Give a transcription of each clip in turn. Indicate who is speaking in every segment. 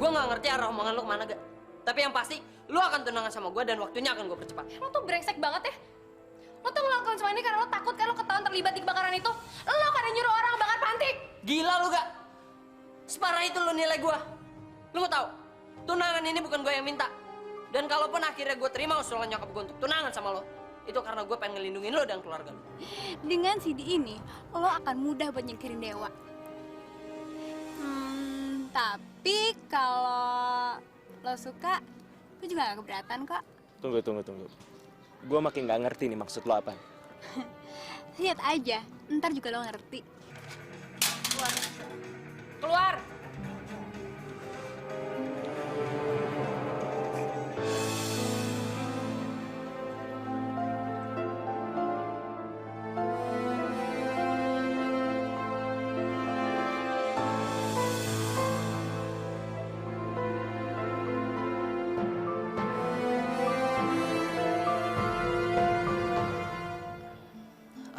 Speaker 1: Gue nggak ngerti arah omongan lo kemana gak. Tapi yang pasti, lo akan tunangan sama gue dan waktunya akan gue percepat.
Speaker 2: Lo tuh brengsek banget ya. Lo tuh ngelakuin semua ini karena lo takut kan lo ketahuan terlibat di kebakaran itu. Lo kan yang nyuruh orang bakar panti.
Speaker 1: Gila lo gak? Separah itu lo nilai gue. Lo mau tahu? Tunangan ini bukan gue yang minta. Dan kalaupun akhirnya gue terima usulan nyokap gue untuk tunangan sama lo, itu karena gue pengen ngelindungin lo dan keluarga lo.
Speaker 3: Dengan CD ini, lo akan mudah buat nyingkirin Dewa. Tapi kalau lo suka, gue juga gak keberatan kok.
Speaker 4: Tunggu. Gue makin gak ngerti nih maksud lo apa.
Speaker 3: Lihat aja, ntar juga lo ngerti.
Speaker 2: Keluar.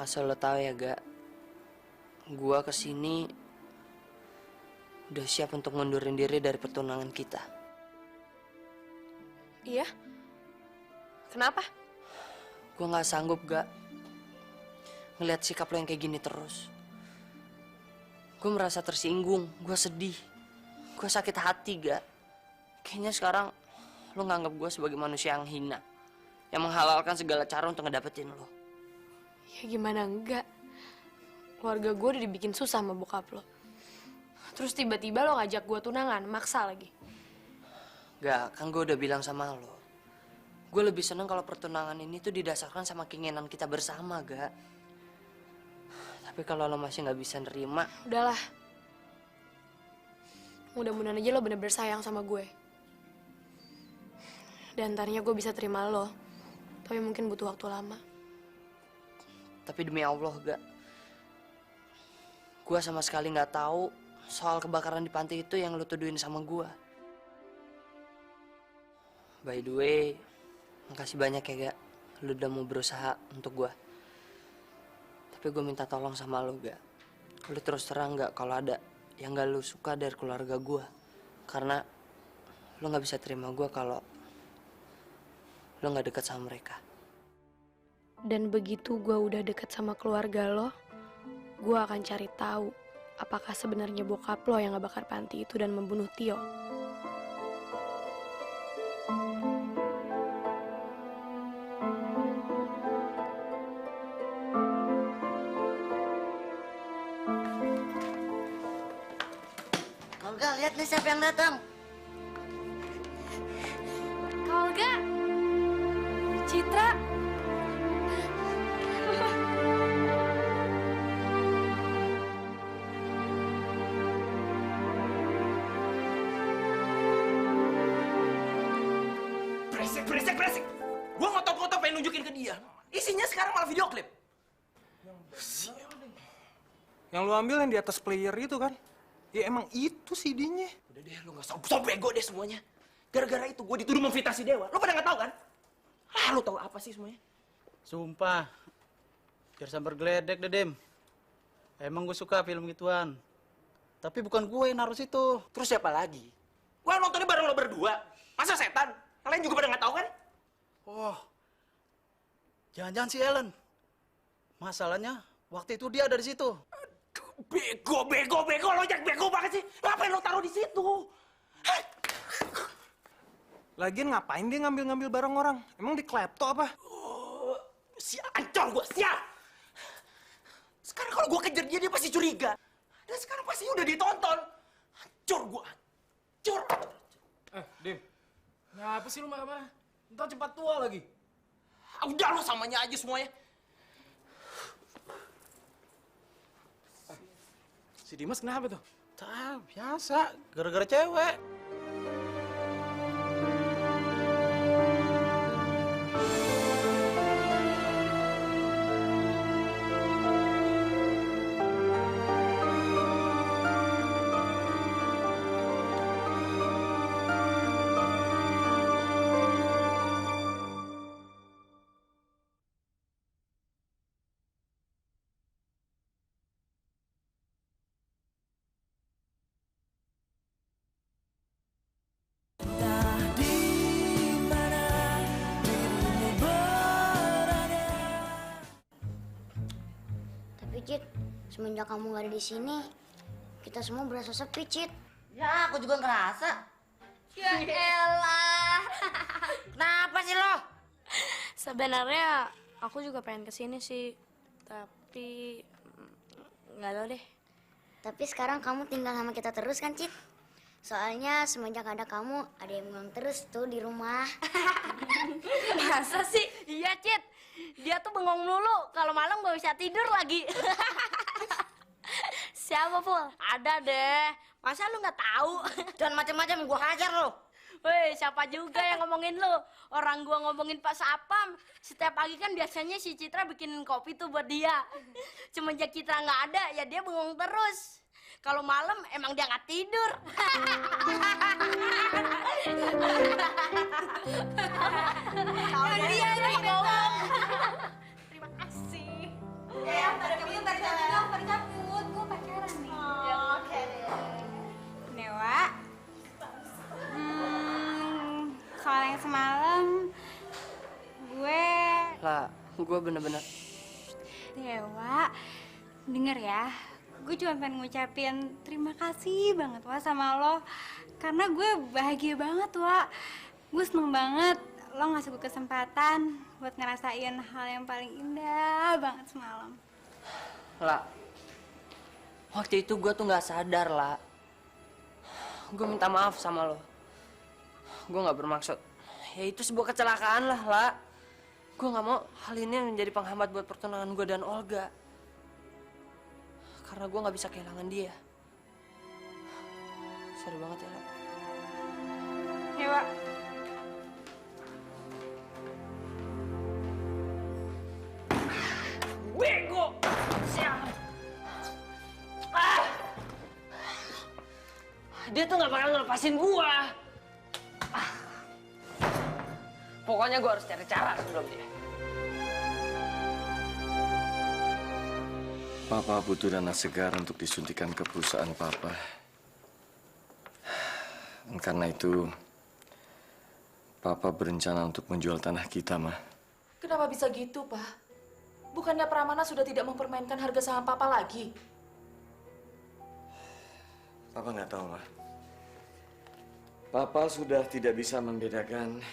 Speaker 1: Asal lo tahu ya gak, gue kesini udah siap untuk ngundurin diri dari pertunangan kita.
Speaker 2: Iya? Kenapa?
Speaker 1: Gue nggak sanggup gak ngeliat sikap lo yang kayak gini terus. Gue merasa tersinggung, gue sedih, gue sakit hati gak. Kayaknya sekarang lo nganggap gue sebagai manusia yang hina, yang menghalalkan segala cara untuk ngedapetin lo.
Speaker 2: Ya gimana enggak? Keluarga gue udah dibikin susah sama bokap lo. Terus tiba-tiba lo ngajak gue tunangan, maksa lagi.
Speaker 1: Gak, kan gue udah bilang sama lo. Gue lebih seneng kalau pertunangan ini tuh didasarkan sama keinginan kita bersama, gak? Tapi kalau lo masih nggak bisa nerima,
Speaker 2: Udahlah. Mudah-mudahan aja lo bener-bener sayang sama gue. Dan ntarnya gue bisa terima lo. Tapi mungkin butuh waktu lama.
Speaker 1: tapi demi Allah gak, gue sama sekali nggak tahu soal kebakaran di panti itu yang lo tuduhin sama gue. By the way, makasih banyak ya gak, lo udah mau berusaha untuk gue. Tapi gue minta tolong sama lo gak, lo terus terang gak kalau ada yang gak lo suka dari keluarga gue, karena lo nggak bisa terima gue kalau lo nggak dekat sama mereka.
Speaker 2: Dan begitu gue udah deket sama keluarga lo, gue akan cari tahu apakah sebenarnya bokap lo yang ngebakar panti itu dan membunuh Tio.
Speaker 1: Olga, lihat nih siapa yang datang.
Speaker 2: Olga, Citra.
Speaker 5: Beresik. Gua ngotot-ngotot pengen nunjukin ke dia. Isinya sekarang malah video klip.
Speaker 6: Yang lu ambil yang di atas player itu kan? Ya emang itu CD-nya.
Speaker 5: Udah deh, lu gak usah bego deh semuanya. Gara-gara itu gua dituduh memfitnasi Dewa. Lu pada gak tahu kan? Lu tahu apa sih semuanya?
Speaker 7: Sumpah, biar sambar geledek deh, Dem. Emang gue suka film gituan. Tapi bukan gue yang naruh situ.
Speaker 5: Terus siapa lagi? Gua nontonnya bareng lo berdua. Masa setan? Kalian juga pada nggak tahu kan?
Speaker 7: Oh, jangan-jangan si Ellen. Masalahnya, waktu itu dia ada di situ.
Speaker 5: Aduh, bego. Lo jak bego banget sih. Ngapain lo taruh di situ?
Speaker 6: Lagian ngapain dia ngambil-ngambil barang orang? Emang di klepto apa?
Speaker 5: Oh, ancol gua, siap. Sekarang kalau gua kejar dia pasti curiga. Dan sekarang pasti udah ditonton. Hancur gua, hancur.
Speaker 8: Dim, kenapa sih lu marah-marah? Ntar cepat tua lagi.
Speaker 5: Udah lo samanya aja semuanya.
Speaker 8: Si Dimas kenapa tuh?
Speaker 7: Biasa, gara-gara cewek.
Speaker 9: Cit. Semenjak kamu gak ada di sini, kita semua berasa sepi, Cit.
Speaker 10: Ya, aku juga ngerasa.
Speaker 3: Ya elah.
Speaker 10: Kenapa sih lo?
Speaker 2: Sebenarnya aku juga pengen kesini sih, tapi nggak tahu deh.
Speaker 9: Tapi sekarang kamu tinggal sama kita terus kan, Cit? Soalnya semenjak ada kamu, ada yang bengong terus tuh di rumah.
Speaker 2: Masa sih? Iya, Cit. Dia tuh bengong mulu. Kalau malam gak bisa tidur lagi. Siapa, Pul? Ada deh. Masa lu nggak tahu?
Speaker 10: Jangan macam-macam, gua hajar lo.
Speaker 2: Woi, siapa juga yang ngomongin lu? Orang gua ngomongin Pak Sapam. Setiap pagi kan biasanya si Citra bikinin kopi tuh buat dia. Semenjak Citra nggak ada, ya dia bengong terus. Kalau malam emang dia nggak tidur.
Speaker 3: Kalau dia nih ngomong. Terima kasih. Ya, tarik cabut. Gue pacaran nih. Oke deh. Dewa. Kalau yang semalam gue
Speaker 1: Lah, gue bener-bener
Speaker 3: Dewa, denger ya. Gue cuma pengen ngucapin terima kasih banget Wak sama lo. Karena gue bahagia banget Wak. Gue seneng banget lo ngasih gue kesempatan buat ngerasain hal yang paling indah banget semalam.
Speaker 1: lah. Waktu itu gue tuh nggak sadar lah. Gue minta maaf sama lo. Gue nggak bermaksud. Ya itu sebuah kecelakaan lah. Gue nggak mau hal ini menjadi penghambat buat pertunangan gue dan Olga. Karena gue nggak bisa kehilangan dia. Sorry banget ya, La.
Speaker 3: Ya Wak.
Speaker 1: Bego! Siapa? Dia tuh nggak bakal ngelepasin gua. Pokoknya gua harus cari cara sebelum dia.
Speaker 11: Papa butuh dana segar untuk disuntikan ke perusahaan Papa. Dan karena itu, Papa berencana untuk menjual tanah kita, Ma.
Speaker 12: Kenapa bisa gitu, Pak? Bukannya Pramana sudah tidak mempermainkan harga saham Papa lagi?
Speaker 11: Papa nggak tahu, Ma. Papa sudah tidak bisa membedakan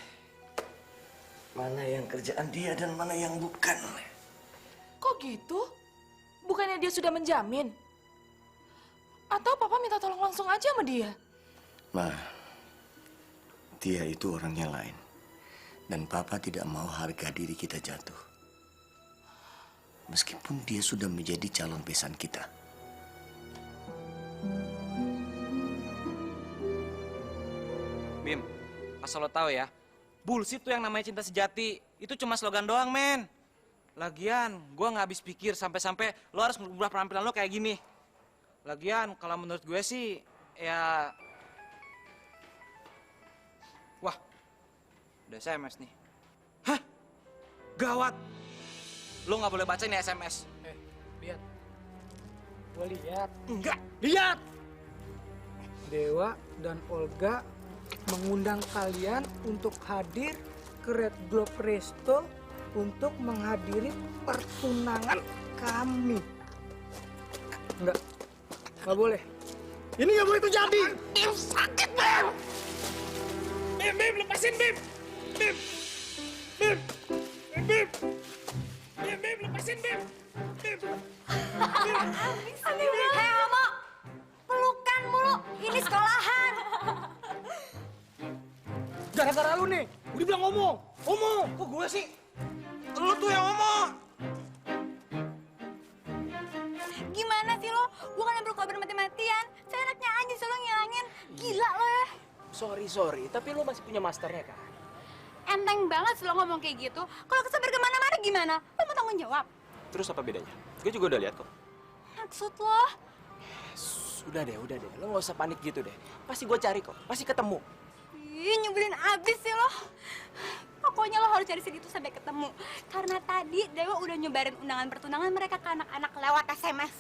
Speaker 11: mana yang kerjaan dia dan mana yang bukan.
Speaker 12: Kok gitu? Bukannya dia sudah menjamin? Atau Papa minta tolong langsung aja sama dia?
Speaker 11: Ma, dia itu orangnya lain. Dan Papa tidak mau harga diri kita jatuh. Meskipun dia sudah menjadi calon besan kita.
Speaker 4: Bim, asal lo tahu ya, bullshit tuh yang namanya cinta sejati. Itu cuma slogan doang, men. Lagian, gua nggak habis pikir sampai-sampai lo harus merubah penampilan lo kayak gini. Lagian, kalau menurut gue sih, ya... Wah, udah SMS nih. Hah? Gawat! Lo nggak boleh baca nih SMS.
Speaker 8: Lihat. Gua lihat.
Speaker 4: Enggak, lihat!
Speaker 8: Dewa dan Olga mengundang kalian untuk hadir ke Red Globe Resto untuk menghadiri pertunangan kami. Nggak boleh. Ini nggak boleh terjadi.
Speaker 5: Sakit, Bim! Bim, lepasin, Bim! Bim! Bim, lepasin, Bim! Bim!
Speaker 3: Hei, Omo! Pelukan mulu! Ini sekolahan!
Speaker 8: Gara-gara lu nih, udah bilang ngomong. Ngomong.
Speaker 4: Kok gue sih? Lo tuh yang ngomong!
Speaker 3: Gimana sih lo? Bukan yang berkabar mati-matian. Seenaknya aja selalu ngilangin. Gila lo ya.
Speaker 4: Sorry, tapi lo masih punya masternya kan?
Speaker 3: Enteng banget sih lo ngomong kayak gitu. Kalau kesebar kemana-mana gimana? Lo mau tanggung jawab?
Speaker 4: Terus apa bedanya? Gue juga udah lihat kok.
Speaker 3: Maksud lo?
Speaker 4: Udah deh. Lo nggak usah panik gitu deh. Pasti gue cari kok. Pasti ketemu.
Speaker 3: Ih, nyebelin abis sih lo. Pokoknya lo harus cari segitu sampai ketemu. Karena tadi Dewa udah nyebarin undangan pertunangan mereka ke anak-anak lewat SMS.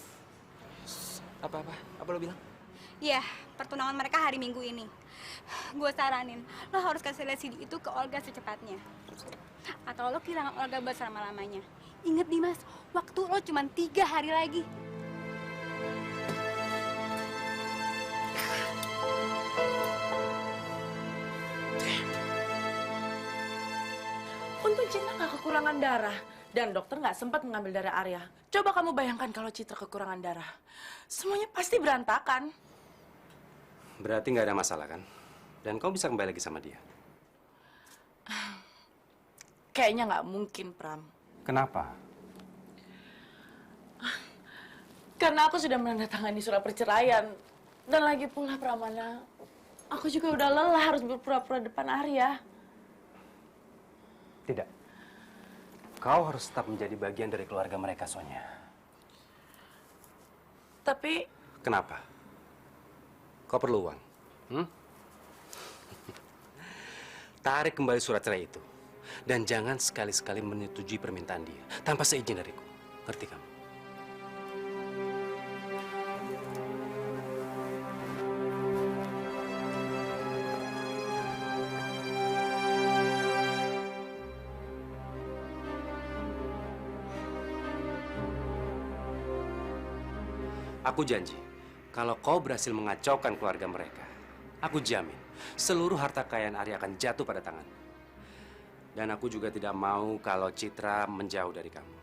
Speaker 4: Apa lo bilang?
Speaker 3: Iya, pertunangan mereka hari Minggu ini. Gue saranin, lo harus kasih lihat CD itu ke Olga secepatnya. atau lo kehilangan Olga buat selama-lamanya. Ingat Dimas, waktu lo cuma 3 hari lagi.
Speaker 12: Untung Citra nggak kekurangan darah. Dan dokter nggak sempat mengambil darah Arya. Coba kamu bayangkan kalau Citra kekurangan darah. Semuanya pasti berantakan.
Speaker 13: Berarti nggak ada masalah kan? Dan kau bisa kembali lagi sama dia?
Speaker 12: Kayaknya nggak mungkin, Pram.
Speaker 13: Kenapa?
Speaker 12: Karena aku sudah menandatangani surat perceraian. Dan lagi pula, Pramana, aku juga udah lelah harus berpura-pura depan Arya.
Speaker 13: Tidak. Kau harus tetap menjadi bagian dari keluarga mereka, Sonia.
Speaker 12: Tapi...
Speaker 13: Kenapa? Kau perlu uang? Tarik kembali surat cerai itu. Dan jangan sekali-sekali menyetujui permintaan dia. Tanpa seizin dariku. Ngerti kamu? Aku janji, kalau kau berhasil mengacaukan keluarga mereka, aku jamin seluruh harta kekayaan Arya akan jatuh pada tangan. Dan aku juga tidak mau kalau Citra menjauh dari kamu.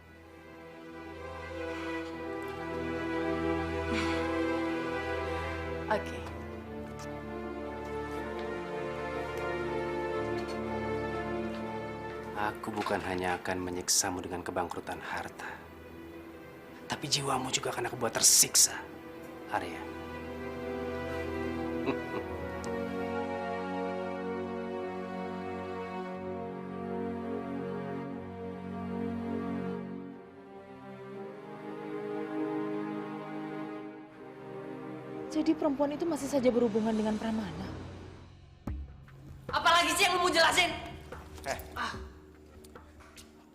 Speaker 12: Oke.
Speaker 13: Aku bukan hanya akan menyiksamu dengan kebangkrutan harta, tapi jiwamu juga akan aku buat tersiksa, Arya.
Speaker 12: Jadi perempuan itu masih saja berhubungan dengan Pramana.
Speaker 1: Apalagi sih yang lu mau jelasin?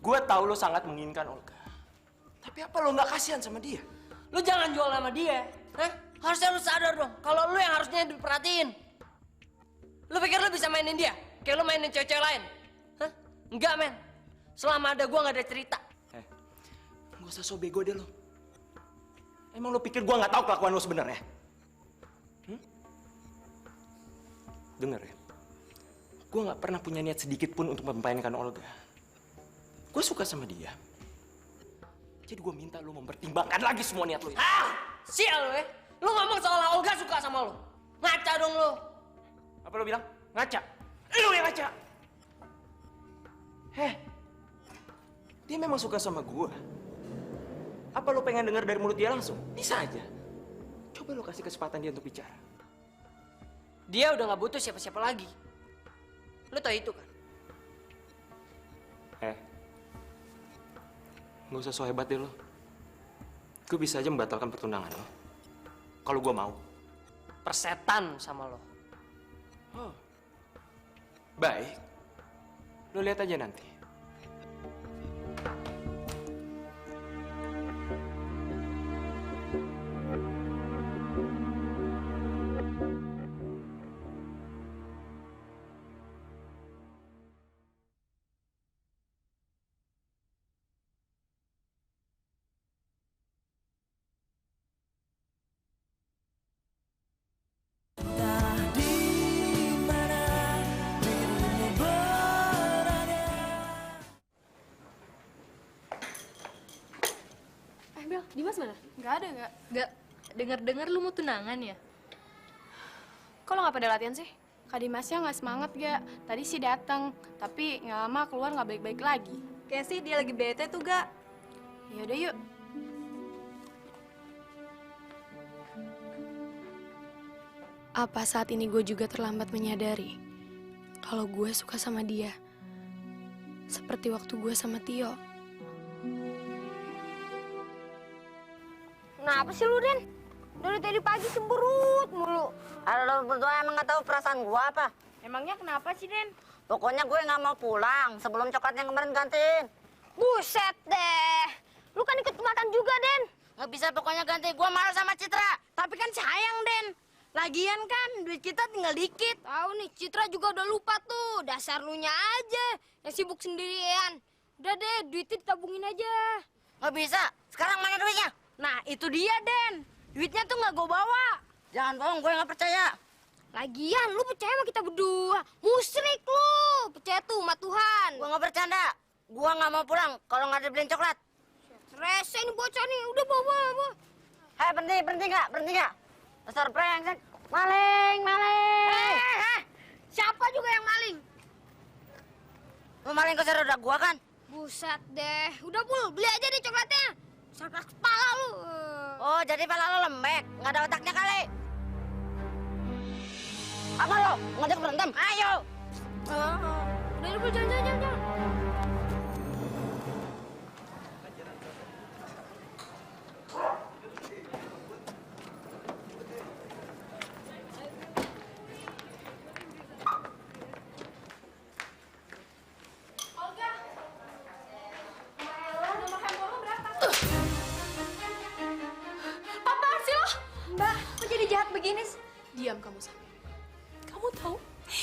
Speaker 5: Gue tahu lo sangat menginginkan Olga. Tapi apa lo nggak kasihan sama dia?
Speaker 1: Lu jangan jual sama dia. Hah? Harusnya lu sadar dong, kalau lu yang harusnya diperhatiin. Lu pikir lu bisa mainin dia? Kayak lu mainin cewek-cewek lain? Hah? Enggak, men. Selama ada gua nggak ada cerita.
Speaker 5: Gak usah so bego deh lo. Emang lo pikir gue nggak tahu kelakuan lo sebenarnya? Dengar ya, gue nggak pernah punya niat sedikit pun untuk mempermainkan Olga. Gue suka sama dia. Jadi gue minta lo mempertimbangkan lagi semua niat lo.
Speaker 1: Sial lu ya. Lu ngomong seolah Olga suka sama lu. Ngaca dong lu.
Speaker 5: Apa lo bilang? Ngaca? Lo yang ngaca. Dia memang suka sama gue. Apa lo pengen dengar dari mulut dia langsung? Bisa aja. Coba lo kasih kesempatan dia untuk bicara.
Speaker 1: Dia udah nggak butuh siapa-siapa lagi. Lu tau itu kan?
Speaker 5: Nggak usah so hebat deh lo. Gue bisa aja membatalkan pertunangan lo. Kalau gue mau.
Speaker 1: Persetan sama lo.
Speaker 5: Oh. Baik. Lo lihat aja nanti.
Speaker 14: Dimas mana?
Speaker 15: Nggak ada, nggak. Dengar-dengar lu mau tunangan ya?
Speaker 14: Kok lo nggak pada latihan sih? Kak Dimasnya nggak semangat gak? Tadi sih datang, tapi nggak lama keluar nggak baik-baik lagi.
Speaker 3: Kayak sih dia lagi bete tuh, Gak.
Speaker 14: Yaudah yuk. Apa saat ini gue juga terlambat menyadari kalau gue suka sama dia? Seperti waktu gue sama Tio.
Speaker 10: Kenapa sih lu, Den? Dari tadi pagi cemberut mulu. Lo berdua emang nggak tahu perasaan gua apa?
Speaker 2: Emangnya kenapa sih, Den?
Speaker 10: Pokoknya gue nggak mau pulang sebelum coklat yang kemarin gantiin.
Speaker 2: Buset deh. Lu kan ikut makan juga, Den.
Speaker 10: Nggak bisa pokoknya ganti. Gua marah sama Citra.
Speaker 2: Tapi kan sayang, Den.
Speaker 10: Lagian kan duit kita tinggal dikit. Tahu nih, Citra juga udah lupa tuh. Dasar lu nya aja yang sibuk sendirian. Udah deh, duitnya ditabungin aja.
Speaker 2: Nggak bisa. Sekarang mana duitnya? Nah, itu dia, Den. Duitnya tuh nggak gue bawa. Jangan bohong, gue nggak percaya.
Speaker 10: Lagian lu percaya sama kita berdua? Musrik lu. Percaya tuh sama Tuhan.
Speaker 2: Gue nggak bercanda. Gue nggak mau pulang kalau nggak ada beliin coklat.
Speaker 10: Rese ini bocah nih, udah bawa.
Speaker 2: Hei, berhenti nggak? Dasar brengsek. Maling.
Speaker 10: Siapa juga yang maling?
Speaker 2: Lu maling ke roda gua kan?
Speaker 10: Buset deh. Udah, Pul, beli aja deh coklatnya. Sarkas kepala lu.
Speaker 2: Oh, jadi pala lo lembek. Nggak ada otaknya kali. Apa lo? Ngajak berantem? Ayo.
Speaker 10: Udah, Pul, jangan.
Speaker 14: Begini, diam kamu Sam. Kamu tahu,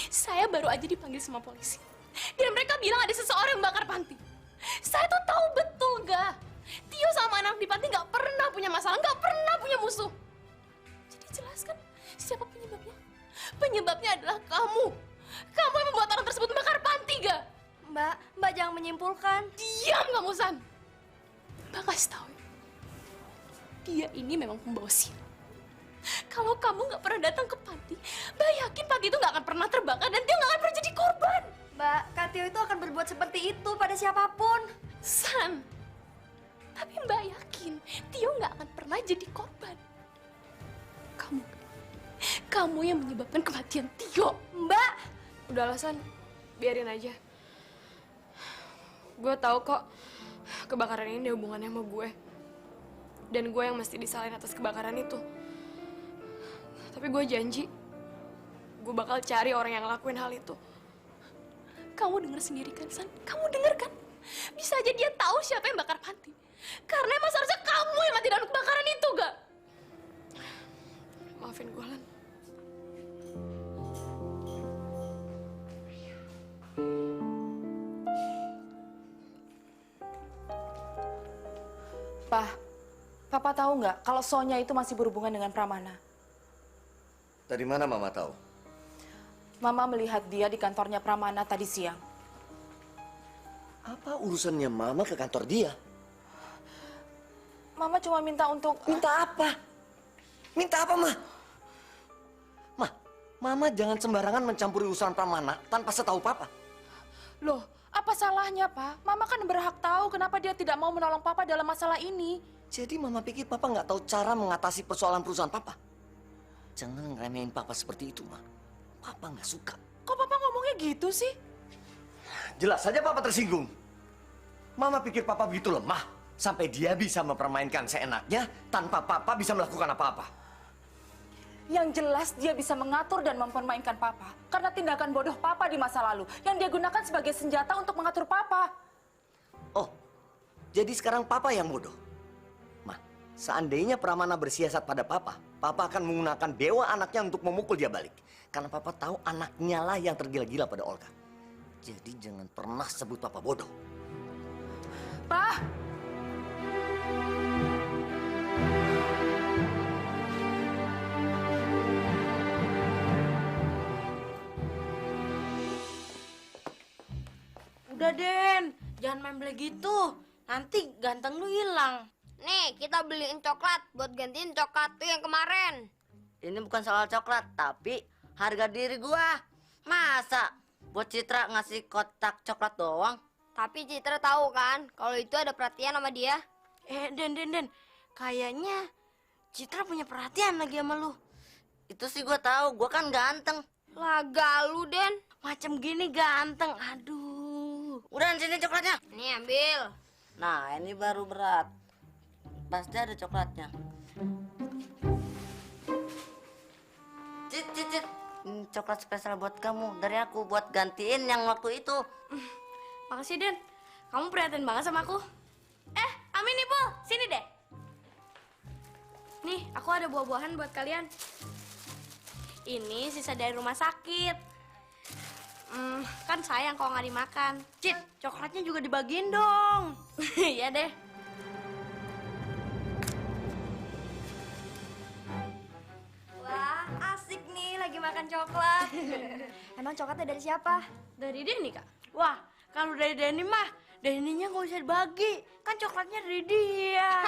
Speaker 14: saya baru aja dipanggil sama polisi. Dan mereka bilang ada seseorang yang bakar panti. Saya tuh tahu betul gak? Tio sama anak di panti nggak pernah punya masalah, nggak pernah punya musuh. Jadi jelaskan siapa penyebabnya? Penyebabnya adalah kamu. Kamu yang membuat orang tersebut bakar panti gak?
Speaker 3: Mbak jangan menyimpulkan.
Speaker 14: Diam kamu San. Mbak kasih tahu ya. Dia ini memang pembawa sial. Kalau kamu nggak pernah datang ke panti, Mbak yakin panti itu nggak akan pernah terbakar dan Tio nggak akan pernah jadi korban.
Speaker 3: Mbak, Kak Tio itu akan berbuat seperti itu pada siapapun.
Speaker 14: San, tapi Mbak yakin Tio nggak akan pernah jadi korban. Kamu yang menyebabkan kematian Tio.
Speaker 3: Mbak,
Speaker 14: udahlah San, biarin aja. Gue tahu kok kebakaran ini ada hubungannya sama gue. Dan gue yang mesti disalahin atas kebakaran itu. Tapi gue janji, gue bakal cari orang yang ngelakuin hal itu. Kamu denger sendiri kan, San? Kamu denger kan? Bisa aja dia tahu siapa yang bakar panti. Karena emang seharusnya kamu yang mati dalam kebakaran itu, gak? Maafin gue, Lan.
Speaker 12: Papa tahu nggak kalau Sonya itu masih berhubungan dengan Pramana?
Speaker 11: Dari mana Mama tahu?
Speaker 12: Mama melihat dia di kantornya Pramana tadi siang.
Speaker 11: Apa urusannya Mama ke kantor dia?
Speaker 12: Mama cuma minta untuk...
Speaker 11: Minta apa? Minta apa, Ma? Mama jangan sembarangan mencampuri urusan Pramana tanpa setahu Papa.
Speaker 12: Loh, apa salahnya, Pak? Mama kan berhak tahu kenapa dia tidak mau menolong Papa dalam masalah ini.
Speaker 11: Jadi Mama pikir Papa nggak tahu cara mengatasi persoalan perusahaan Papa? Jangan ngeremehin Papa seperti itu, Ma. Papa nggak suka.
Speaker 12: Kok Papa ngomongnya gitu sih?
Speaker 11: Jelas saja Papa tersinggung. Mama pikir Papa begitu lemah sampai dia bisa mempermainkan seenaknya tanpa Papa bisa melakukan apa-apa.
Speaker 12: Yang jelas dia bisa mengatur dan mempermainkan Papa karena tindakan bodoh Papa di masa lalu yang dia gunakan sebagai senjata untuk mengatur Papa.
Speaker 11: Oh, jadi sekarang Papa yang bodoh? Ma, seandainya Pramana bersiasat pada Papa, Papa akan menggunakan dewa anaknya untuk memukul dia balik. Karena Papa tahu anaknya lah yang tergila-gila pada Olga. Jadi jangan pernah sebut Papa bodoh.
Speaker 12: Pak!
Speaker 2: Udah, Den. Jangan main beli gitu. Nanti ganteng lu hilang.
Speaker 10: Nih, kita beliin coklat buat gantiin coklat tuh yang kemarin.
Speaker 2: Ini bukan soal coklat, tapi harga diri gua. Masa buat Citra ngasih kotak coklat doang?
Speaker 10: Tapi Citra tahu kan kalau itu ada perhatian sama dia.
Speaker 2: Den. Kayaknya Citra punya perhatian lagi sama lu. Itu sih gua tahu, gua kan ganteng.
Speaker 10: Lah galu, Den.
Speaker 2: Macam gini ganteng. Aduh. Udah sini coklatnya.
Speaker 10: Nih, ambil.
Speaker 2: Nah, ini baru berat. Pasti ada coklatnya. Cit. Ini coklat spesial buat kamu. Dari aku buat gantiin yang waktu itu.
Speaker 3: Makasih, Den. Kamu prihatin banget sama aku. Amin nih, Pul. Sini deh. Nih, aku ada buah-buahan buat kalian.
Speaker 2: Ini sisa dari rumah sakit. Kan sayang kalau nggak dimakan. Cit, coklatnya juga dibagiin dong. Iya deh.
Speaker 16: Wah, asik nih lagi makan coklat. Emang coklatnya dari siapa?
Speaker 2: Dari Denny, Kak. Wah, kalau dari Denny mah, Denny-nya nggak usah dibagi. Kan coklatnya dari dia.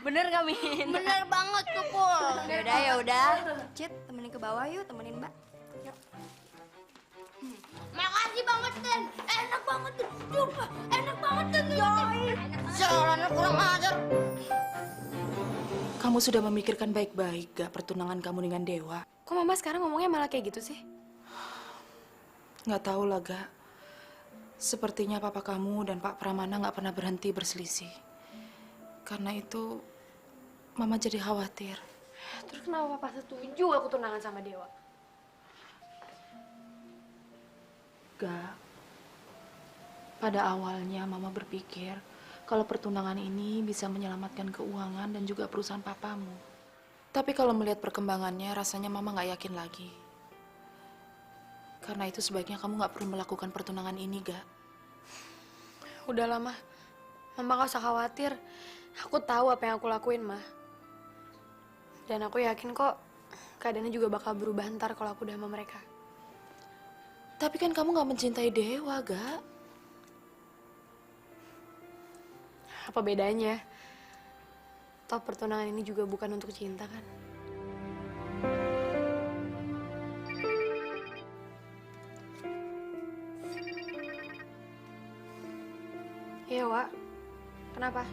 Speaker 2: Bener nggak, Min?
Speaker 10: Bener banget tuh, Pul.
Speaker 16: Yaudah. Cit, temenin ke bawah yuk, temenin Mbak. Yuk.
Speaker 10: Makasih banget, Den. Enak banget, Den. Coba, enak banget, Den.
Speaker 2: Jalannya kurang ajar.
Speaker 12: Kamu sudah memikirkan baik-baik gak pertunangan kamu dengan Dewa?
Speaker 15: Kok mama sekarang ngomongnya malah kayak gitu sih?
Speaker 12: Nggak tahu lah, Gak. Sepertinya papa kamu dan Pak Pramana nggak pernah berhenti berselisih. Karena itu, mama jadi khawatir.
Speaker 15: Terus kenapa papa setuju aku tunangan sama Dewa?
Speaker 12: Gak. Pada awalnya mama berpikir kalau pertunangan ini bisa menyelamatkan keuangan dan juga perusahaan papamu. Tapi kalau melihat perkembangannya, rasanya mama nggak yakin lagi. Karena itu sebaiknya kamu nggak perlu melakukan pertunangan ini, Gak.
Speaker 15: Udah lama, mama gak usah khawatir. Aku tahu apa yang aku lakuin, Ma. Dan aku yakin kok keadaannya juga bakal berubah ntar kalau aku udah sama mereka.
Speaker 12: Tapi kan kamu nggak mencintai Dewa, Gak.
Speaker 15: Apa bedanya? Toh pertunangan ini juga bukan untuk cinta, kan? Iya, Wak. Kenapa?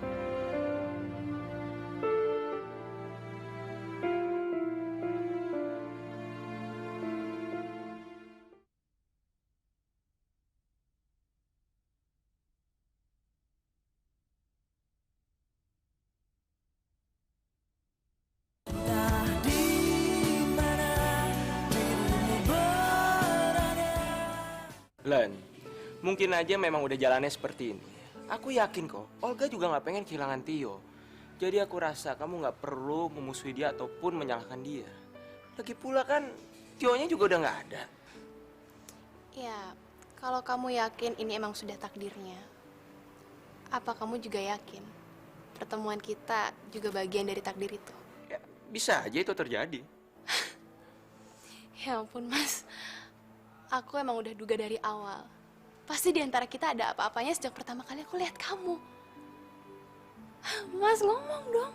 Speaker 5: Len, mungkin aja memang udah jalannya seperti ini. Aku yakin kok, Olga juga nggak pengen kehilangan Tio. Jadi aku rasa kamu nggak perlu memusuhi dia ataupun menyalahkan dia. Lagi pula kan, Tio-nya juga udah nggak ada.
Speaker 15: Ya, kalau kamu yakin ini emang sudah takdirnya, apa kamu juga yakin pertemuan kita juga bagian dari takdir itu?
Speaker 5: Ya, bisa aja itu terjadi.
Speaker 15: Ya ampun, Mas. Aku emang udah duga dari awal. Pasti di antara kita ada apa-apanya sejak pertama kali aku lihat kamu. Mas, ngomong dong.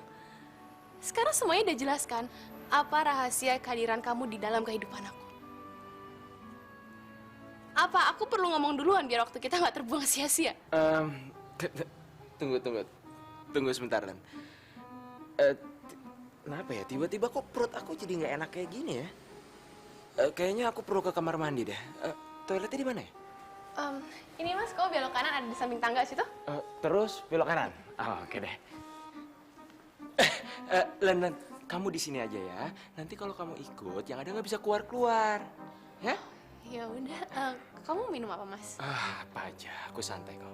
Speaker 15: Sekarang semuanya udah jelas kan? Apa rahasia kehadiran kamu di dalam kehidupan aku? Apa aku perlu ngomong duluan biar waktu kita nggak terbuang sia-sia?
Speaker 5: Tunggu sebentar, Len. Kenapa ya? Tiba-tiba kok perut aku jadi nggak enak kayak gini ya? Kayaknya aku perlu ke kamar mandi deh. Toiletnya di mana ya?
Speaker 15: Ini Mas, kau belok kanan ada di samping tangga situ?
Speaker 5: Terus belok kanan. Oh, oke deh. Len, kamu di sini aja ya. Nanti kalau kamu ikut, yang ada nggak bisa keluar-keluar, ya?
Speaker 15: Ya udah. Kamu minum apa, Mas?
Speaker 5: Apa aja. Aku santai kok.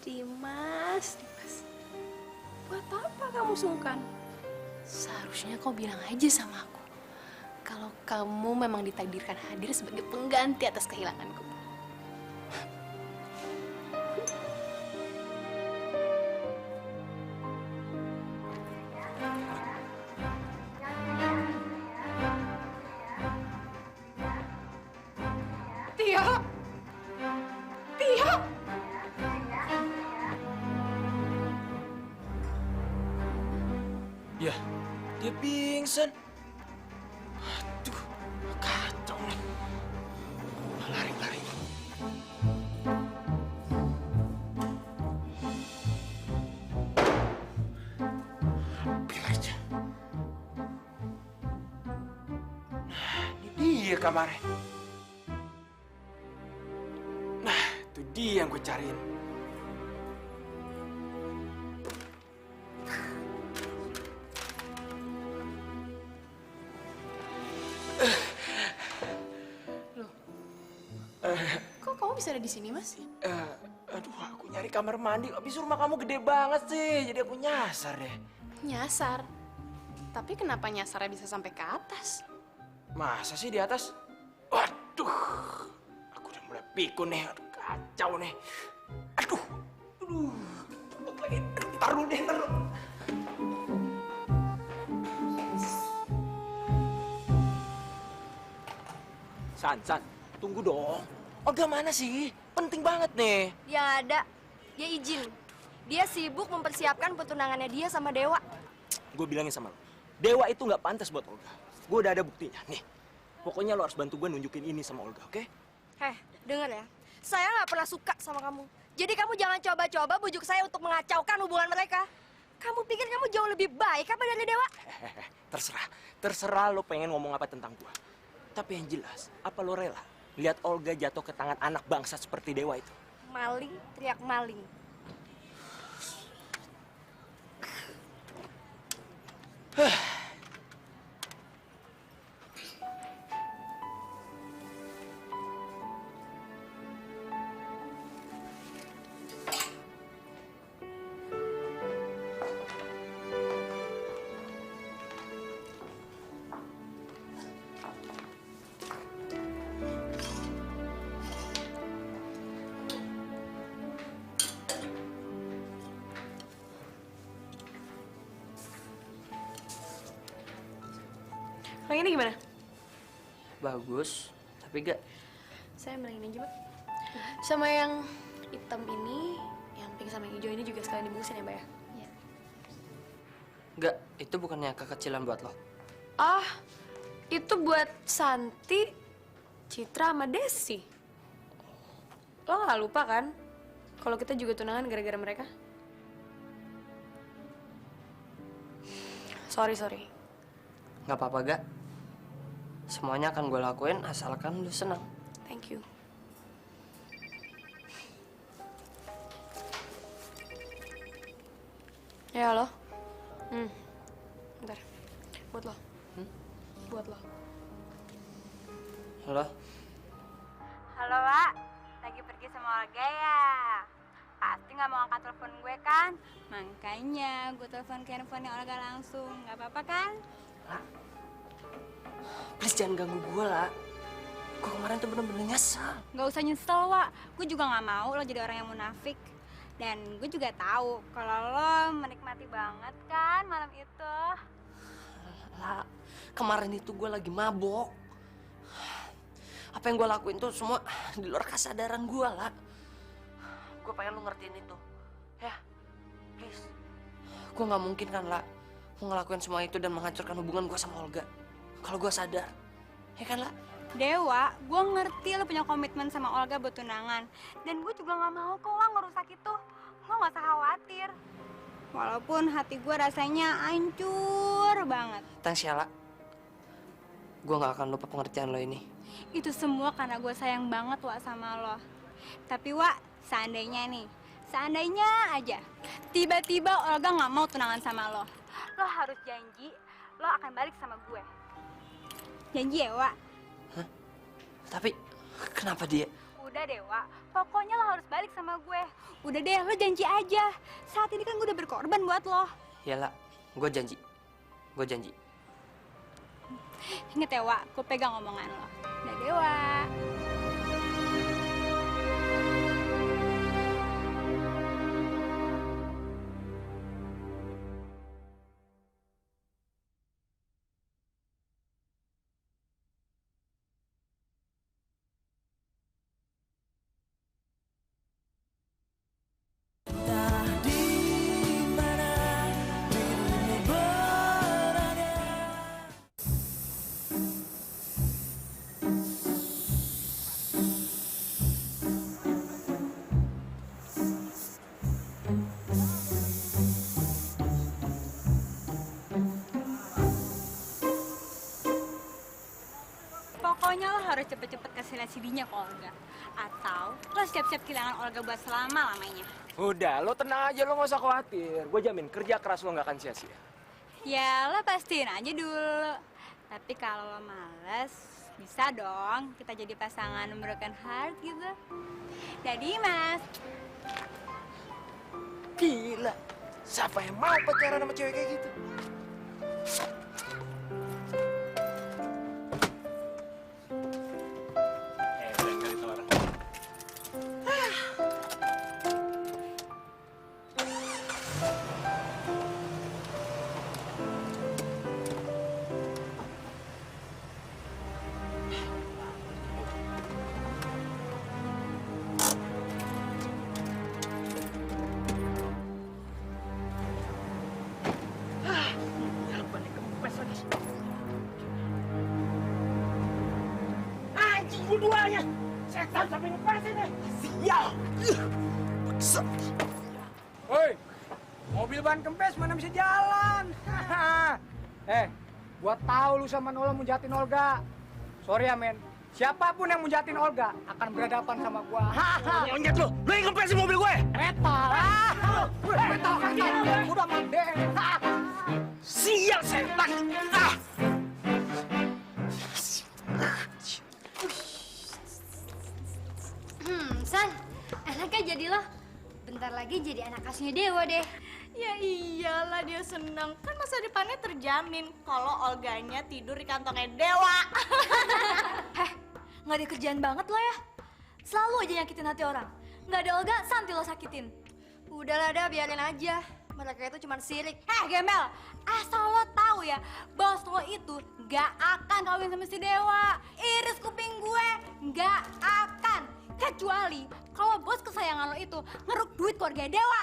Speaker 15: Dimas. Buat apa kamu sungkan? Seharusnya kau bilang aja sama aku. Kalau kamu memang ditakdirkan hadir sebagai pengganti atas kehilanganku.
Speaker 14: Tio! Tio!
Speaker 5: Ya, dia pingsan. Aduh, kacau nih. Lari. Ambil aja. Nah, ini dia kamarnya. Nah, itu dia yang gue cariin.
Speaker 14: bisa ada di sini, Mas?
Speaker 5: Aduh, aku nyari kamar mandi. Abis rumah kamu gede banget sih, jadi aku nyasar deh.
Speaker 14: Nyasar? Tapi kenapa nyasarnya bisa sampai ke atas?
Speaker 5: Masa sih di atas? Waduh, aku udah mulai pikun nih. Aduh, kacau nih. Aduh, lagi. Ntar dulu deh, ntar dulu. San, tunggu dong. Olga mana sih? Penting banget nih.
Speaker 16: Dia nggak ada. Dia izin. Dia sibuk mempersiapkan pertunangannya dia sama Dewa.
Speaker 5: Gue bilangin sama lo, Dewa itu nggak pantas buat Olga. Gue udah ada buktinya. Nih, pokoknya lo harus bantu gue nunjukin ini sama Olga, oke?
Speaker 16: Denger ya. Saya nggak pernah suka sama kamu. Jadi kamu jangan coba-coba bujuk saya untuk mengacaukan hubungan mereka. Kamu pikir kamu jauh lebih baik apa dari Dewa?
Speaker 5: Terserah lo pengen ngomong apa tentang gue. Tapi yang jelas, apa lo rela lihat Olga jatuh ke tangan anak bangsa seperti Dewa itu?
Speaker 16: Maling, teriak maling.
Speaker 15: Yang ini gimana?
Speaker 1: Bagus, tapi gak.
Speaker 15: Saya ambil ini aja, Mbak. Sama yang hitam ini, yang pink sama yang hijau ini juga sekalian dibungkusin ya, Mbak ya? Iya.
Speaker 1: Gak, itu bukannya kekecilan buat lo.
Speaker 15: Ah, itu buat Santi, Citra, sama Desi. Lo nggak lupa kan? Kalau kita juga tunangan gara-gara mereka? Sorry.
Speaker 1: Gak apa-apa, gak. Semuanya akan gue lakuin asalkan lu senang.
Speaker 15: Thank you. Ya, halo? Bentar. Buat lo. Buat lo.
Speaker 1: Halo?
Speaker 3: Halo, Wak. Lagi pergi sama Olga ya? Pasti nggak mau angkat telepon gue kan? Makanya gue telepon ke handphonenya Olga langsung. Nggak apa-apa kan?
Speaker 1: Please jangan ganggu gue lah. Gue kemarin tuh bener-bener nyesel.
Speaker 3: Nggak usah nyesel, Wak. Gue juga nggak mau lo jadi orang yang munafik. Dan gue juga tahu kalau lo menikmati banget kan malam itu.
Speaker 1: Lah, kemarin itu gue lagi mabok. Apa yang gue lakuin tuh semua di luar kesadaran gue lah. Gue pengen lo ngertiin itu. Ya, please. Gue nggak mungkin kan lah mau ngelakuin semua itu dan menghancurkan hubungan gue sama Olga. Kalau gue sadar, ya kan lah?
Speaker 3: Dewa, gue ngerti lo punya komitmen sama Olga buat tunangan. Dan gue juga gak mau kok lo ngerusak itu. Lo gak usah khawatir. Walaupun hati gue rasanya hancur banget.
Speaker 1: Thanks ya, La. Gue gak akan lupa pengertian lo ini.
Speaker 3: Itu semua karena gue sayang banget, Wak, sama lo. Tapi, Wak, seandainya aja, tiba-tiba Olga gak mau tunangan sama lo. Lo harus janji, lo akan balik sama gue. Janji ya, Wak?
Speaker 1: Tapi, kenapa dia?
Speaker 3: Udah deh, Wak. Pokoknya lo harus balik sama gue. Udah deh, lo janji aja. Saat ini kan gue udah berkorban buat lo.
Speaker 1: Yalah, gue janji. Gue janji.
Speaker 3: Ingat ya, Wak, gue pegang omongan lo. Udah deh, Wak. Pokoknya lo harus cepet-cepet kasih CD-nya ke Olga. Atau lo siap-siap kehilangan Olga buat selama-lamanya.
Speaker 5: Udah, lo tenang aja, lo gak usah khawatir. Gue jamin kerja keras lo gak akan sia-sia.
Speaker 3: Ya, lo pastiin aja dulu. Tapi kalau lo males, Bisa dong, kita jadi pasangan broken heart gitu. Jadi mas.
Speaker 6: Gila, siapa yang mau pacaran sama cewek kayak gitu?
Speaker 17: Duanya, setan sampai ngepes ini. Sial. Paksa.
Speaker 6: Woi, mobil ban kempes mana bisa jalan? Gua tahu lu sama Nola mau jahatin Olga. Sorry ya, men. Siapapun yang mau jahatin Olga akan berhadapan sama gua.
Speaker 17: Monyet lu yang kempesin mobil gue.
Speaker 6: Metal. Metal kaki. Udah mande.
Speaker 17: Sial setan.
Speaker 10: San, enaknya jadi lo. Bentar lagi jadi anak asuhnya Dewa deh.
Speaker 2: Ya iyalah dia seneng. Kan masa depannya terjamin kalau Olganya tidur di kantongnya Dewa.
Speaker 16: Nggak ada kerjaan banget lo ya. Selalu aja nyakitin hati orang. Nggak ada Olga, Santi lo sakitin. Udahlah dah, biarin aja. Mereka itu cuma sirik.
Speaker 3: Gembel, asal lo tahu ya, bos lo itu gak akan kawin sama si Dewa. Iris kuping gue, gak akan. Kecuali kalau bos kesayangan lo itu ngeruk duit keluarga Dewa.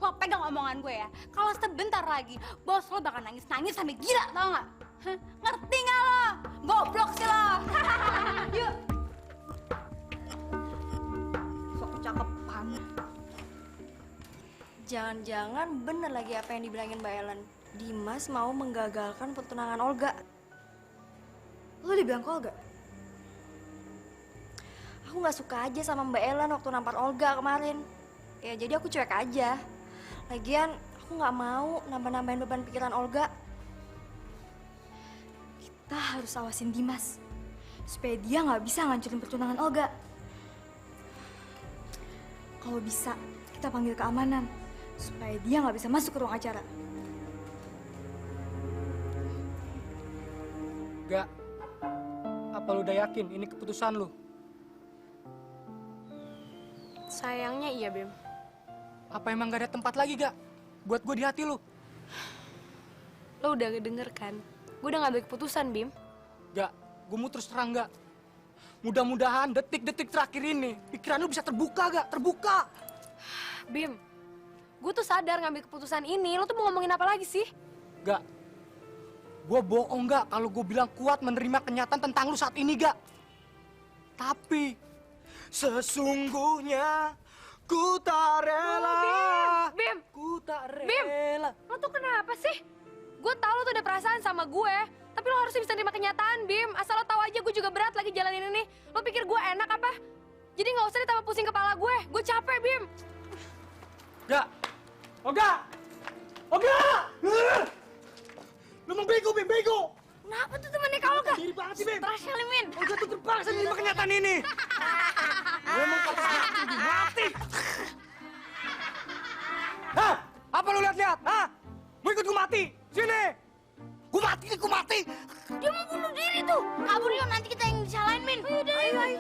Speaker 3: Lo pegang omongan gue ya. Kalau sebentar lagi bos lo bakal nangis-nangis sampai gila, tau nggak? Ngerti nggak lo? Goblok sih lo. Yuk.
Speaker 16: Sok cakepan. Jangan-jangan bener lagi apa yang dibilangin Mbak Ellen. Dimas mau menggagalkan pertunangan Olga. Lo dibilang ke Olga? Aku nggak suka aja sama Mbak Ellen waktu nampar Olga kemarin. Ya jadi aku cuek aja. Lagian aku nggak mau nambah-nambahin beban pikiran Olga. Kita harus awasin Dimas supaya dia nggak bisa ngancurin pertunangan Olga. Kalau bisa kita panggil keamanan supaya dia nggak bisa masuk ke ruang acara.
Speaker 6: Gak. Apa lu udah yakin ini keputusan lu?
Speaker 15: Sayangnya iya, Bim.
Speaker 6: Apa emang gak ada tempat lagi, Gak? Buat gue di hati lu?
Speaker 15: Lo udah denger kan? Gue udah ngambil keputusan, Bim.
Speaker 6: Gak, gue mau terus terang, Gak. Mudah-mudahan detik-detik terakhir ini pikiran lu bisa terbuka, Gak? Terbuka!
Speaker 15: Bim, gue tuh sadar ngambil keputusan ini. Lo tuh mau ngomongin apa lagi sih?
Speaker 6: Gak. Gue bohong, Gak, kalau gue bilang kuat menerima kenyataan tentang lu saat ini, Gak. Tapi sesungguhnya ku tak rela.
Speaker 15: Bim!
Speaker 6: Ku tak rela.
Speaker 15: Bim! Lo tuh kenapa sih? Gue tau lo tuh ada perasaan sama gue. Tapi lo harusnya bisa terima kenyataan, Bim. Asal lo tahu aja gue juga berat lagi jalanin ini. Lo pikir gue enak apa? Jadi nggak usah ditambah pusing kepala gue. Gue capek, Bim.
Speaker 6: Gak. Olga! Olga! Lu mau bego, Bim, bego!
Speaker 16: Kenapa tuh temannya kau Olga?
Speaker 6: Diri banget sih, Bim.
Speaker 16: Stres kali, Min.
Speaker 6: Olga tuh terpaksa menerima kenyataan ini. Gue emang patah mati. Hah? Apa lu lihat-lihat? Hah? Mau ikut gue mati? Sini! Gue mati, gue mati!
Speaker 16: Dia mau bunuh diri tuh. Kabur yuk, nanti kita yang disalahin, Min. Ayo, ayo.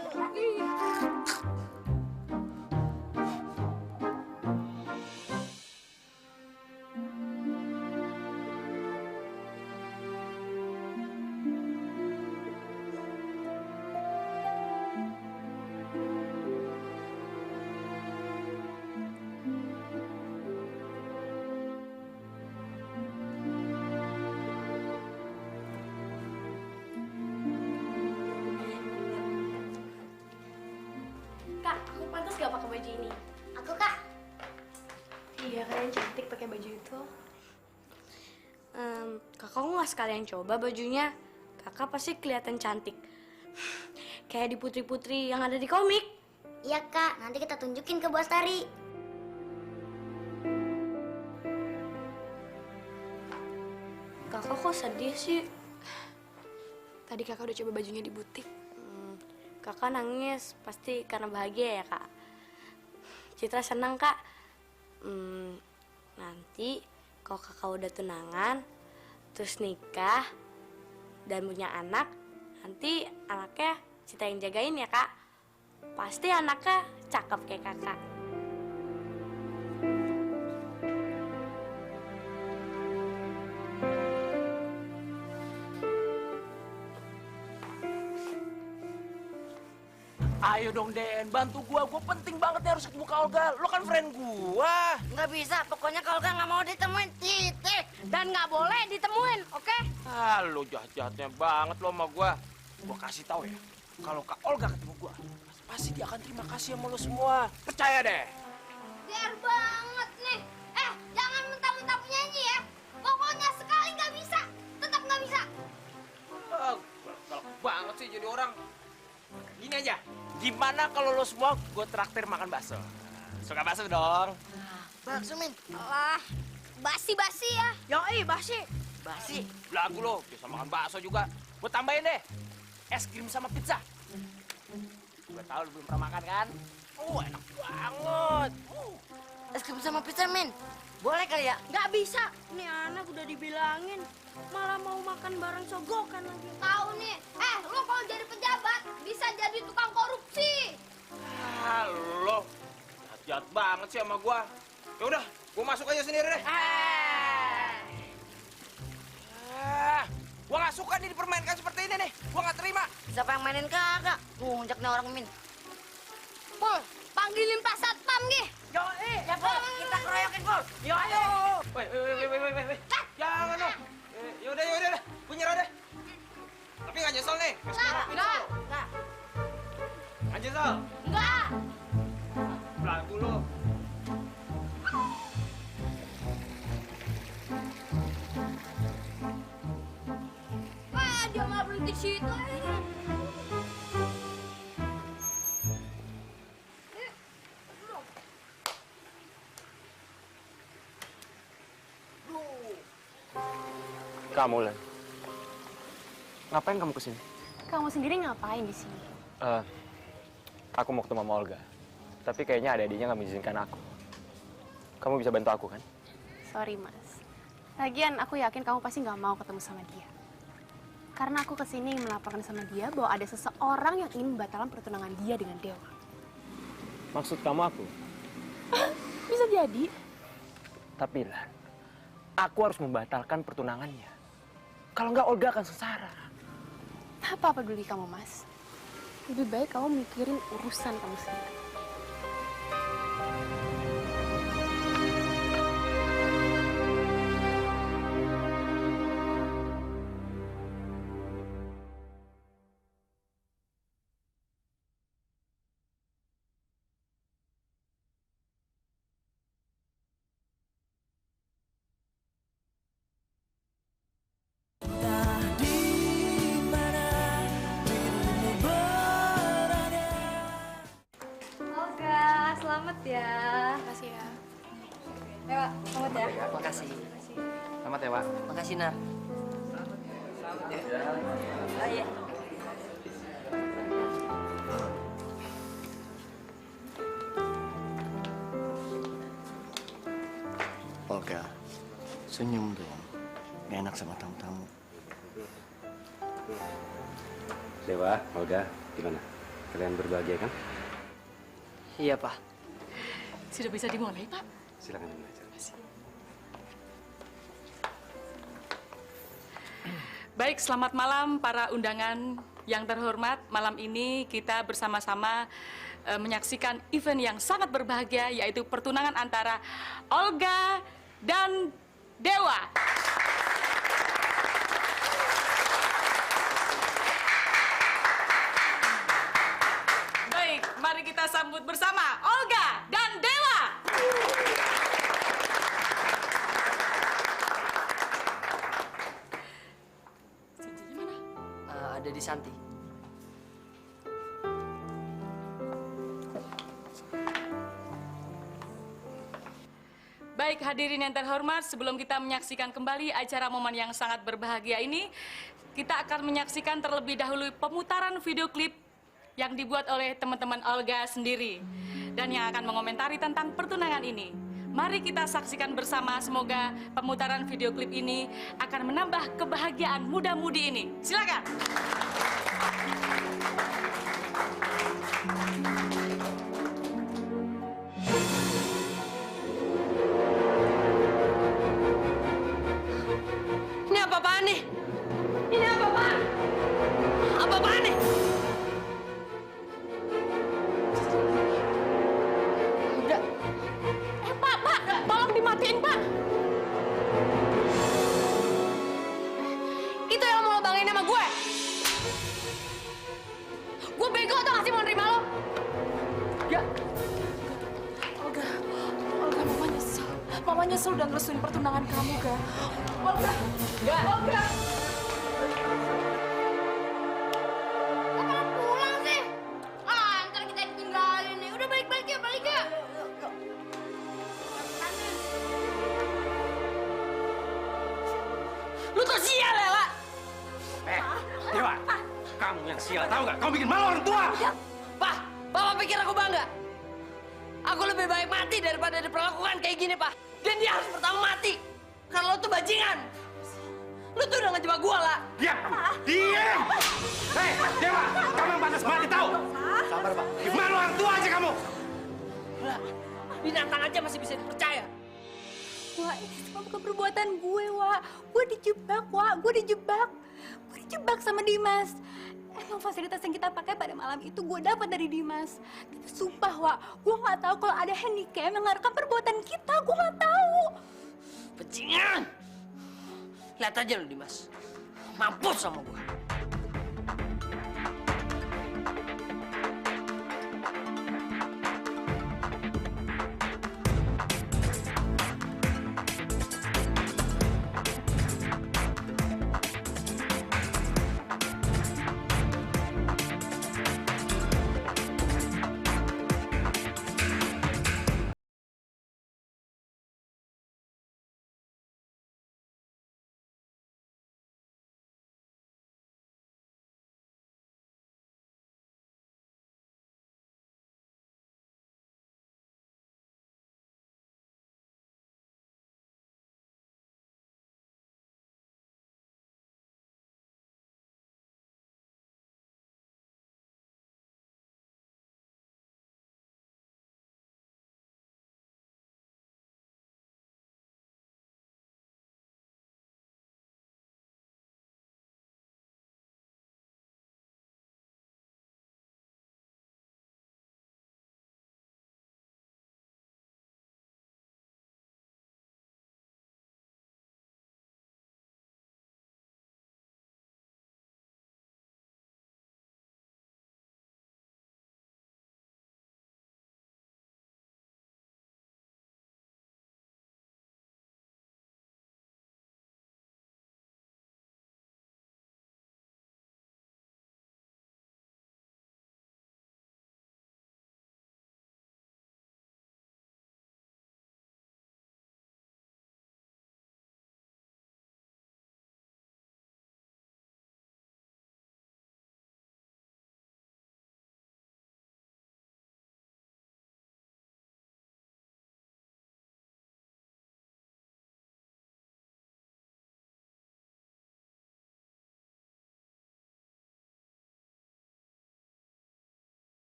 Speaker 14: Kak, aku pantas gak pakai baju ini?
Speaker 9: Aku, Kak.
Speaker 14: Iya, kalian cantik pakai baju itu.
Speaker 16: Kakak kok nggak sekalian coba bajunya? Kakak pasti kelihatan cantik. Kayak di putri-putri yang ada di komik.
Speaker 9: Iya, Kak. Nanti kita tunjukin ke Bu Astari.
Speaker 10: Kakak kok sedih sih?
Speaker 15: Tadi kakak udah coba bajunya di butik.
Speaker 10: Kakak nangis pasti karena bahagia ya kak. Citra senang kak. Nanti kalau kakak udah tunangan, terus nikah dan punya anak, nanti anaknya Citra yang jagain ya kak. Pasti anaknya cakep kayak kakak.
Speaker 5: Ayo dong Den, bantu gua penting banget nih harus ketemu Kak Olga. Lo kan friend gua.
Speaker 2: Nggak bisa, pokoknya kalau nggak mau ditemuin, titik. Dan nggak boleh ditemuin, oke?
Speaker 5: Ah, lo jahat-jahatnya banget lo sama gua. Gua kasih tahu ya, kalau Kak Olga ketemu gua, pasti dia akan terima kasih sama lo semua. Percaya deh.
Speaker 10: Biar banget nih. Jangan mentang-mentang penyanyi ya. Pokoknya sekali nggak bisa, tetap nggak bisa.
Speaker 5: Galak banget sih jadi orang. Gini aja, gimana kalau lo semua gue traktir makan bakso? Suka bakso dong?
Speaker 2: Bakso, Min.
Speaker 10: Alah, basi-basi ya.
Speaker 2: Yoi, basi.
Speaker 5: Basi? Belagu lo, bisa makan bakso juga. Gue tambahin deh, es krim sama pizza. Gue tahu lo belum pernah makan kan? Enak banget.
Speaker 2: Es krim sama pizza, Min. Boleh kali ya?
Speaker 10: Nggak bisa. Nih anak udah dibilangin. Malah mau makan bareng sogokan lagi. Tahu nih. Lo kalau jadi pejabat bisa jadi tukang korupsi.
Speaker 5: Lo jahat banget sih sama gue. Ya udah, gue masuk aja sendiri deh. Gue nggak suka nih dipermainkan seperti ini nih. Gue nggak terima.
Speaker 2: Siapa yang mainin kakak? Ngunjak nih orang, Min.
Speaker 10: Pul, panggilin Pak Satpam, Gih.
Speaker 2: Yoi, ya Pul, kita keroyokin Pul. Yo, ayo.
Speaker 5: Weh. Jangan dong. Yaudah. Gue nyerah deh. Tapi nggak nyesel nih.
Speaker 10: Enggak.
Speaker 5: Nggak nyesel.
Speaker 10: Enggak.
Speaker 5: Belagu lo.
Speaker 10: Dia nggak berhenti situ.
Speaker 5: Kamu, Len. Ngapain kamu kesini?
Speaker 14: Kamu sendiri ngapain di sini?
Speaker 5: Aku mau ketemu sama Olga. Tapi kayaknya adik-adiknya nggak mengizinkan aku. Kamu bisa bantu aku, kan?
Speaker 14: Sorry, Mas. Lagian aku yakin kamu pasti nggak mau ketemu sama dia. Karena aku kesini melaporkan sama dia bahwa ada seseorang yang ingin membatalkan pertunangan dia dengan Dewa.
Speaker 5: Maksud kamu aku?
Speaker 14: Bisa jadi.
Speaker 5: Tapi, Lan, aku harus membatalkan pertunangannya. Kalau nggak, Olga akan sengsara.
Speaker 14: Apa peduli kamu, Mas? Lebih baik kamu mikirin urusan kamu sendiri.
Speaker 3: Selamat ya.
Speaker 14: Makasih ya.
Speaker 3: Dewa, selamat ya.
Speaker 1: Makasih.
Speaker 5: Selamat ya, Pak.
Speaker 1: Makasih, Nar.
Speaker 2: Oh iya.
Speaker 11: Olga, senyum dong. Gak enak sama tamu-tamu.
Speaker 13: Dewa, Olga, gimana? Kalian berbahagia kan?
Speaker 1: Iya, Pak.
Speaker 14: Sudah bisa dimulai, Pak?
Speaker 13: Silakan dimulai.
Speaker 18: Baik, selamat malam para undangan yang terhormat. Malam ini kita bersama-sama menyaksikan event yang sangat berbahagia, yaitu pertunangan antara Olga dan Dewa. Baik, mari kita sambut bersama Olga dan Dewa.
Speaker 1: Ada di Santi.
Speaker 18: Baik hadirin yang terhormat, sebelum kita menyaksikan kembali acara momen yang sangat berbahagia ini, kita akan menyaksikan terlebih dahulu pemutaran video klip yang dibuat oleh teman-teman Olga sendiri dan yang akan mengomentari tentang pertunangan ini. Mari kita saksikan bersama, semoga pemutaran video klip ini akan menambah kebahagiaan muda-mudi ini. Silakan.
Speaker 2: Ini apa-apaan nih? Ini apa-apaan? Apa-apaan nih?
Speaker 14: Udah. Pak, tolong dimatiin, Pak.
Speaker 16: Itu yang mau lo banggain sama gue? Gue bego atau nggak sih mau nerima lo?
Speaker 14: Ya. Olga, Mama nyesel. Mama nyesel udah ngerestuin pertunangan kamu, Ga. Olga, Olga.
Speaker 16: Kapan pulang sih? Ah, ntar kita ditinggalin nih. Udah balik-balik ya, balik ya.
Speaker 2: Lu tuh sial ya, Lah.
Speaker 13: Dewa, kamu yang sial, tahu nggak? Kamu bikin malu orang tua.
Speaker 2: Pak, Bapak pikir aku bangga? Aku lebih baik mati daripada diperlakukan kayak gini, Pak. Dan dia harus pertama mati. Karena lo tuh bajingan. Lu tuh udah ngejebak gua, Lah.
Speaker 13: Diam! Diam! Hei, Dewa, kamu yang pantas mati tahu?
Speaker 11: Sabar, Pak.
Speaker 13: Malu orang tua aja kamu.
Speaker 2: Lah, binatang aja masih bisa dipercaya.
Speaker 3: Wah, ini semua bukan perbuatan gue, Wak. Gue dijebak, Wak. Gue dijebak sama Dimas. Emang fasilitas yang kita pakai pada malam itu gue dapat dari Dimas. Tapi sumpah, Wak, gue nggak tahu kalau ada handycam yang ngerekam perbuatan kita. Gue nggak tahu.
Speaker 2: Bajingan! Lihat aja lu, Dimas. Mampus sama gua.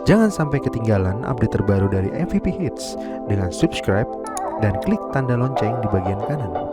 Speaker 19: Jangan sampai ketinggalan update terbaru dari MVP Hits dengan subscribe dan klik tanda lonceng di bagian kanan.